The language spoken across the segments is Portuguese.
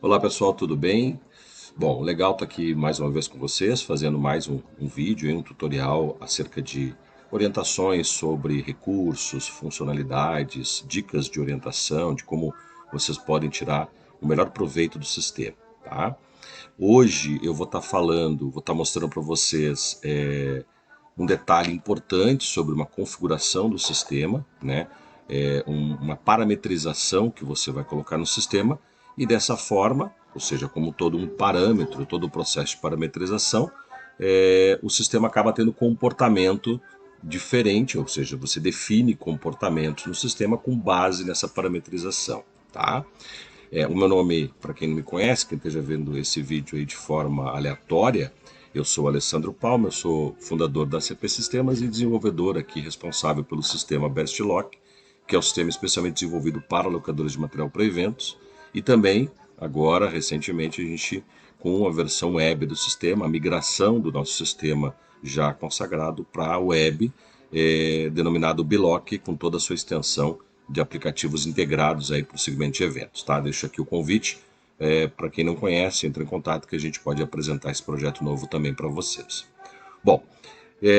Olá pessoal, tudo bem? Bom, legal estar aqui mais uma vez com vocês, fazendo mais um vídeo, um tutorial acerca de orientações sobre recursos, funcionalidades, dicas de orientação, de como vocês podem tirar o melhor proveito do sistema, tá? Hoje eu vou estar falando, vou estar mostrando para vocês um detalhe importante sobre uma configuração do sistema, né? Uma parametrização que você vai colocar no sistema e dessa forma, ou seja, como todo um parâmetro, todo o processo de parametrização, o sistema acaba tendo comportamento diferente, ou seja, você define comportamentos no sistema com base nessa parametrização, tá? O meu nome, para quem não me conhece, quem esteja vendo esse vídeo aí de forma aleatória, eu sou Alessandro Palma, eu sou fundador da CP Sistemas e desenvolvedor aqui responsável pelo sistema BestLock, que é um sistema especialmente desenvolvido para locadores de material para eventos, e também, agora, recentemente, a gente, com a versão web do sistema, a migração do nosso sistema já consagrado para a web, denominado Bilock, com toda a sua extensão de aplicativos integrados aí para o segmento de eventos, tá? Deixo aqui o convite, para quem não conhece, entre em contato que a gente pode apresentar esse projeto novo também para vocês. Bom,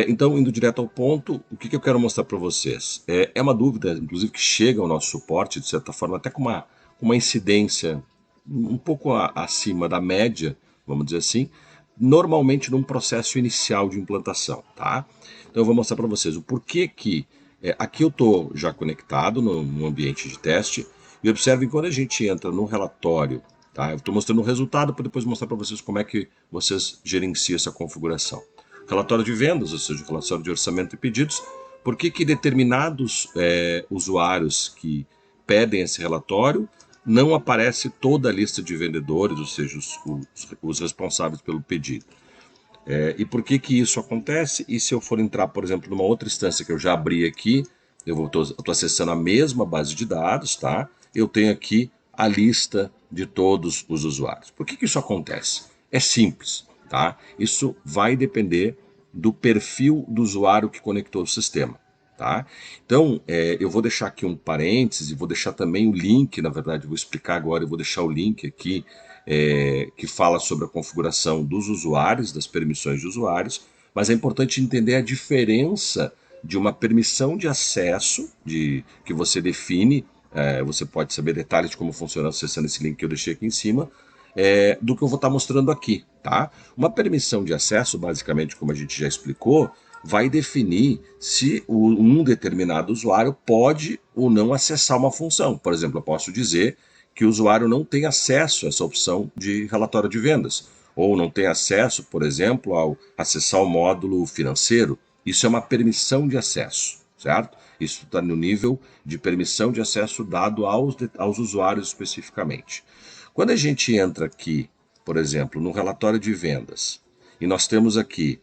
então, indo direto ao ponto, o que eu quero mostrar para vocês? É uma dúvida, inclusive, que chega ao nosso suporte, de certa forma, até com uma incidência um pouco acima da média, vamos dizer assim, normalmente num processo inicial de implantação, tá? Então eu vou mostrar para vocês o porquê que aqui eu estou já conectado no ambiente de teste e observem quando a gente entra no relatório, tá? Eu estou mostrando o resultado para depois mostrar para vocês como é que vocês gerenciam essa configuração. Relatório de vendas, ou seja, relatório de orçamento e pedidos, por que determinados usuários que pedem esse relatório não aparece toda a lista de vendedores, ou seja, os responsáveis pelo pedido. E por que isso acontece? E se eu for entrar, por exemplo, numa outra instância que eu já abri aqui, eu estou acessando a mesma base de dados, tá? Eu tenho aqui a lista de todos os usuários. Por que isso acontece? É simples, tá? Isso vai depender do perfil do usuário que conectou o sistema. Tá? Então, eu vou deixar aqui um parêntese, vou deixar também o link, na verdade, vou explicar agora, eu vou deixar o link aqui que fala sobre a configuração dos usuários, das permissões de usuários, mas é importante entender a diferença de uma permissão de acesso que você define, você pode saber detalhes de como funciona acessando esse link que eu deixei aqui em cima, do que eu vou estar mostrando aqui. Tá? Uma permissão de acesso, basicamente, como a gente já explicou, vai definir se um determinado usuário pode ou não acessar uma função. Por exemplo, eu posso dizer que o usuário não tem acesso a essa opção de relatório de vendas, ou não tem acesso, por exemplo, ao acessar o módulo financeiro. Isso é uma permissão de acesso, certo? Isso está no nível de permissão de acesso dado aos usuários especificamente. Quando a gente entra aqui, por exemplo, no relatório de vendas, e nós temos aqui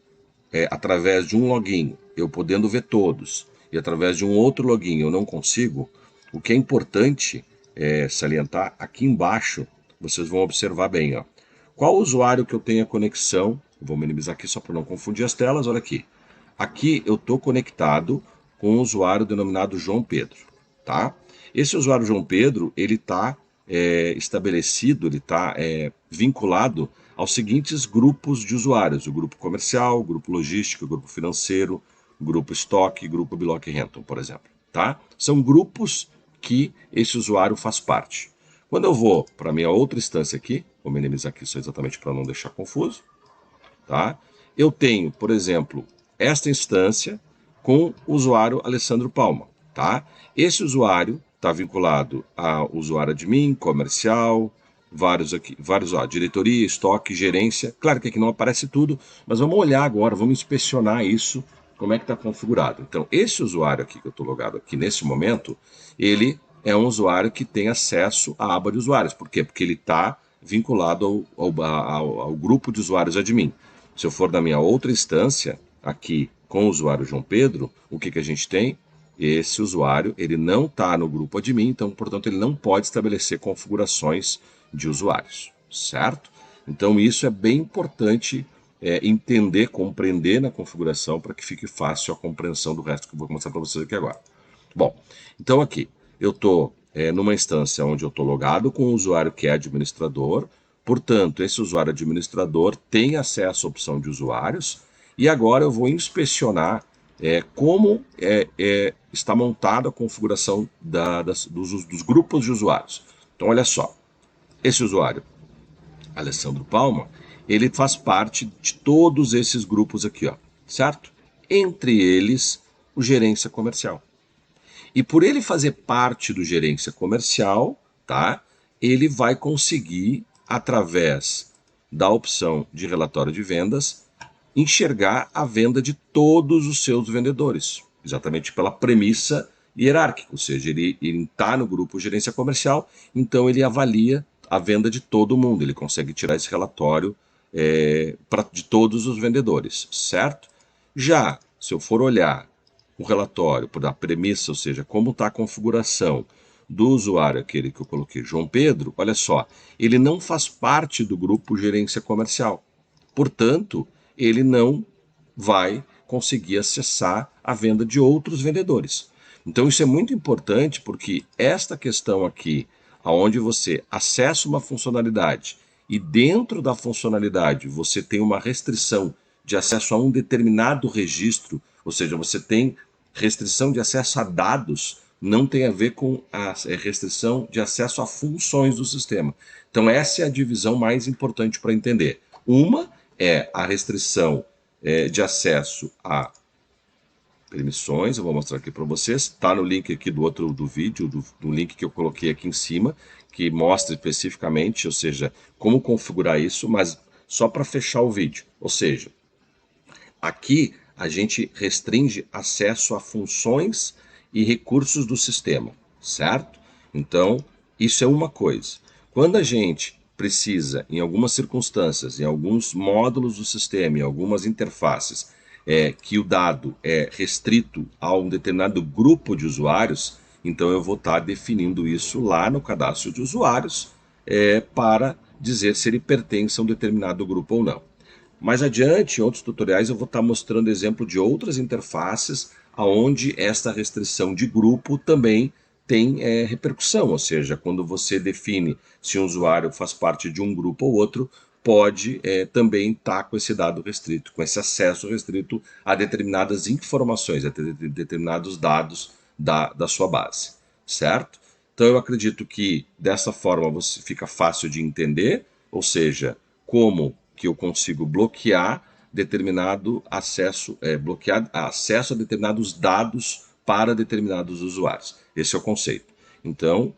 através de um login, eu podendo ver todos, e através de um outro login eu não consigo, o que é importante salientar, aqui embaixo, vocês vão observar bem, ó, qual usuário que eu tenho a conexão, eu vou minimizar aqui só para não confundir as telas, olha aqui. Aqui eu estou conectado com um usuário denominado João Pedro, tá? Esse usuário João Pedro, ele está estabelecido, ele está vinculado aos seguintes grupos de usuários: o grupo comercial, o grupo logística, o grupo financeiro, o grupo estoque, o grupo Bilock Renton, por exemplo. Tá? São grupos que esse usuário faz parte. Quando eu vou para a minha outra instância aqui, vou minimizar aqui só exatamente para não deixar confuso, tá? Eu tenho, por exemplo, esta instância com o usuário Alessandro Palma. Tá? Esse usuário está vinculado ao usuário admin, comercial, vários aqui, diretoria, estoque, gerência. Claro que aqui não aparece tudo, mas vamos olhar agora, vamos inspecionar isso, como é que está configurado. Então, esse usuário aqui que eu estou logado aqui nesse momento, ele é um usuário que tem acesso à aba de usuários. Por quê? Porque ele está vinculado ao grupo de usuários admin. Se eu for na minha outra instância, aqui com o usuário João Pedro, o que a gente tem? Esse usuário ele não está no grupo admin, então, portanto, ele não pode estabelecer configurações de usuários, certo? Então, isso é bem importante entender, compreender na configuração para que fique fácil a compreensão do resto que eu vou mostrar para vocês aqui agora. Bom, então aqui, eu estou numa instância onde eu estou logado com o usuário que é administrador. Portanto, esse usuário administrador tem acesso à opção de usuários e agora eu vou inspecionar como está montada a configuração dos grupos de usuários. Então, olha só, esse usuário, Alessandro Palma, ele faz parte de todos esses grupos aqui, ó, certo? Entre eles, o gerência comercial. E por ele fazer parte do gerência comercial, tá? Ele vai conseguir, através da opção de relatório de vendas, enxergar a venda de todos os seus vendedores, exatamente pela premissa hierárquica, ou seja, ele está no grupo gerência comercial, então ele avalia a venda de todo mundo, ele consegue tirar esse relatório de todos os vendedores, certo? Já, se eu for olhar o relatório da premissa, ou seja, como está a configuração do usuário, aquele que eu coloquei, João Pedro, olha só, ele não faz parte do grupo gerência comercial. Portanto, ele não vai conseguir acessar a venda de outros vendedores. Então isso é muito importante porque esta questão aqui, onde você acessa uma funcionalidade e dentro da funcionalidade você tem uma restrição de acesso a um determinado registro, ou seja, você tem restrição de acesso a dados, não tem a ver com a restrição de acesso a funções do sistema. Então essa é a divisão mais importante para entender. Uma é a restrição de acesso a permissões, eu vou mostrar aqui para vocês, está no link aqui do vídeo, do link que eu coloquei aqui em cima, que mostra especificamente, ou seja, como configurar isso, mas só para fechar o vídeo. Ou seja, aqui a gente restringe acesso a funções e recursos do sistema, certo? Então, isso é uma coisa. Quando a gente precisa, em algumas circunstâncias, em alguns módulos do sistema, em algumas interfaces, que o dado é restrito a um determinado grupo de usuários, então eu vou estar definindo isso lá no cadastro de usuários para dizer se ele pertence a um determinado grupo ou não. Mais adiante, em outros tutoriais, eu vou estar mostrando exemplo de outras interfaces onde esta restrição de grupo também tem repercussão, ou seja, quando você define se um usuário faz parte de um grupo ou outro, pode também estar com esse dado restrito, com esse acesso restrito a determinadas informações, a determinados dados da sua base, certo? Então eu acredito que dessa forma você fica fácil de entender, ou seja, como que eu consigo bloquear determinado acesso, bloquear acesso a determinados dados para determinados usuários. Esse é o conceito. Então,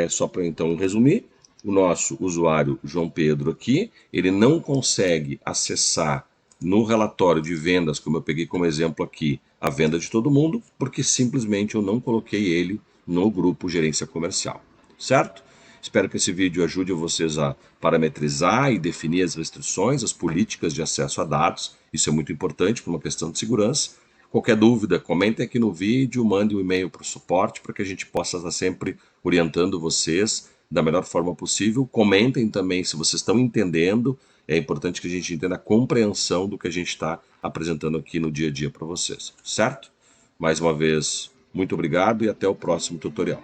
só para então resumir, o nosso usuário João Pedro aqui, ele não consegue acessar no relatório de vendas, como eu peguei como exemplo aqui, a venda de todo mundo, porque simplesmente eu não coloquei ele no grupo gerência comercial, certo? Espero que esse vídeo ajude vocês a parametrizar e definir as restrições, as políticas de acesso a dados. Isso é muito importante por uma questão de segurança. Qualquer dúvida, comentem aqui no vídeo, mande um e-mail para o suporte para que a gente possa estar sempre orientando vocês da melhor forma possível. Comentem também se vocês estão entendendo. É importante que a gente entenda a compreensão do que a gente está apresentando aqui no dia a dia para vocês, certo? Mais uma vez, muito obrigado e até o próximo tutorial.